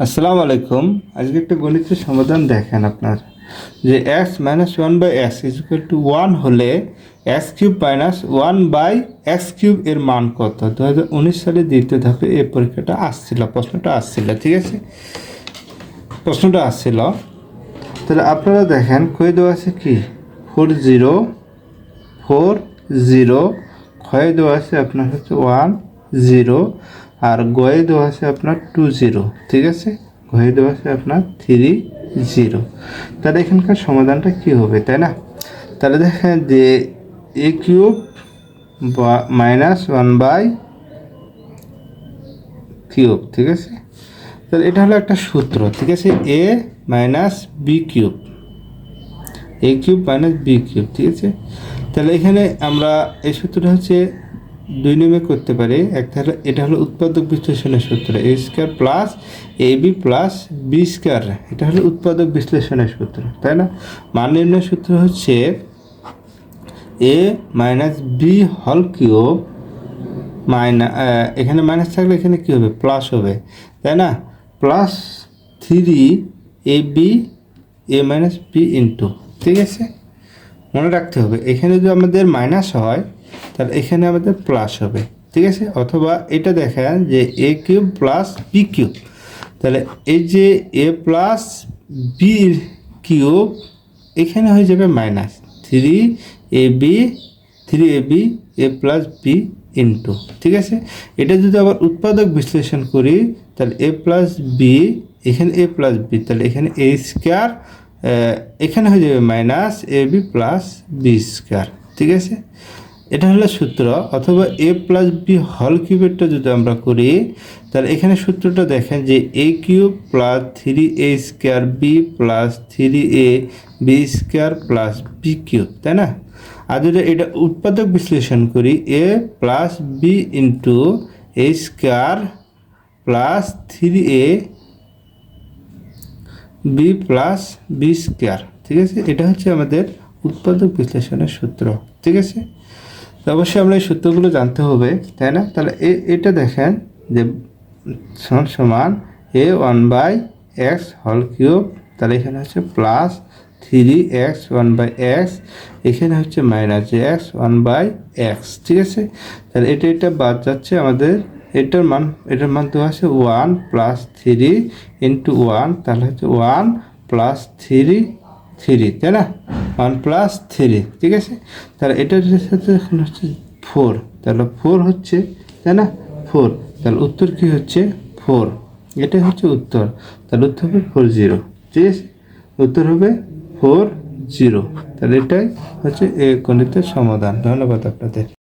আসসালামু আলাইকুম। আজকে একটা গণিতের সমাধান দেখেন আপনার যে x minus one by x is equal to one হলে x cube minus one by x cube এর মান কত। 2019 সালে দ্বিতীয় ধাপে এই পরীক্ষাটা আসছিল, প্রশ্নটা আসছিল, ঠিক আছে, প্রশ্নটা আসছিল। তাহলে আপনারা দেখেন কয়ে দেওয়া আছে কি 40 ক্ষয়ে দেওয়া আছে আপনার হচ্ছে 10 আর গয়ে দেওয়া আছে আপনার 20, ঠিক আছে, গয়ে দেওয়া আছে আপনার 30। তাহলে এখানকার সমাধানটা কি হবে, তাই না? তাহলে দেখেন যে এ কিউব বা মাইনাস ওয়ান বাই কিউব, ঠিক আছে। তাহলে এটা হলো একটা সূত্র, ঠিক আছে, এ মাইনাস বি কিউব, এ কিউব মাইনাস বি কিউব, ঠিক আছে। তাহলে এখানে আমরা এই সূত্রটা হচ্ছে দুই নিয়মে করতে পারি। একটা হলো এটা হলো উৎপাদক বিশ্লেষণের সূত্র, এ square plus A B plus b square, এটা হলো উৎপাদক বিশ্লেষণের সূত্র, তাই না? মান নির্ণয়ের সূত্র হচ্ছে এ মাইনাস বি হল কিউব মাইনাস, এখানে মাইনাস থাকলে এখানে কী হবে, প্লাস হবে, তাই না? প্লাস 3ab এ মাইনাস বি ইন্টু, ঠিক আছে, মনে রাখতে হবে এখানে যদি আমাদের মাইনাস হয় তাহলে এখানে আমাদের প্লাস হবে, ঠিক আছে। অথবা এটা দেখেন যে a cube plus b cube, তাহলে এই যে এ প্লাস বি কিউব এখানে হয়ে যাবে মাইনাস 3ab এ প্লাস বি ইন্টু, ঠিক আছে। এটা যদি আবার উৎপাদক বিশ্লেষণ করি তাহলে এ প্লাস বি, এখানে এ প্লাস বি, তাহলে এখানে এ স্কোয়ার, এখানে হয়ে যাবে minus A B plus b square, ঠিক আছে। এটা হলো সূত্র। অথবা এ প্লাস বি হল কিউবেরটা যদি আমরা করি তাহলে এখানে সূত্রটা দেখেন যে a cube plus 3a square b plus 3a b square plus b cube, তাই না? আর যদি এটা উৎপাদক বিশ্লেষণ করি a plus b into a square plus 3a b plus b square, ঠিক আছে। এটা হচ্ছে আমাদের উৎপাদক বিশ্লেষণের সূত্র, ঠিক আছে। তো অবশ্যই আমরা এই সূত্রগুলো জানতে হবে, তাই না? তাহলে এটা দেখেন যে সমান এ ওয়ান বাই এক্স হল কিউব, তাহলে এখানে হচ্ছে plus 3x one by x, এখানে হচ্ছে মাইনাস যে এক্স ওয়ান বাই এক্স, ঠিক আছে। তাহলে এটা বাদ যাচ্ছে আমাদের, এটার মান দেওয়া আছে 1 প্লাস 3 ইন্টু 1, তাহলে হচ্ছে 1 প্লাস 3, তাই না? 1 প্লাস 3, ঠিক আছে। তাহলে এটার সাথে এখন হচ্ছে 4, তাহলে 4 হচ্ছে, তাই না? 4, তাহলে উত্তর কি হচ্ছে 4, এটাই হচ্ছে উত্তর। তাহলে উত্তর হবে 40, ঠিক আছে, উত্তর হবে 40। তাহলে এটাই হচ্ছে এই গণিতের সমাধান। ধন্যবাদ আপনাদের।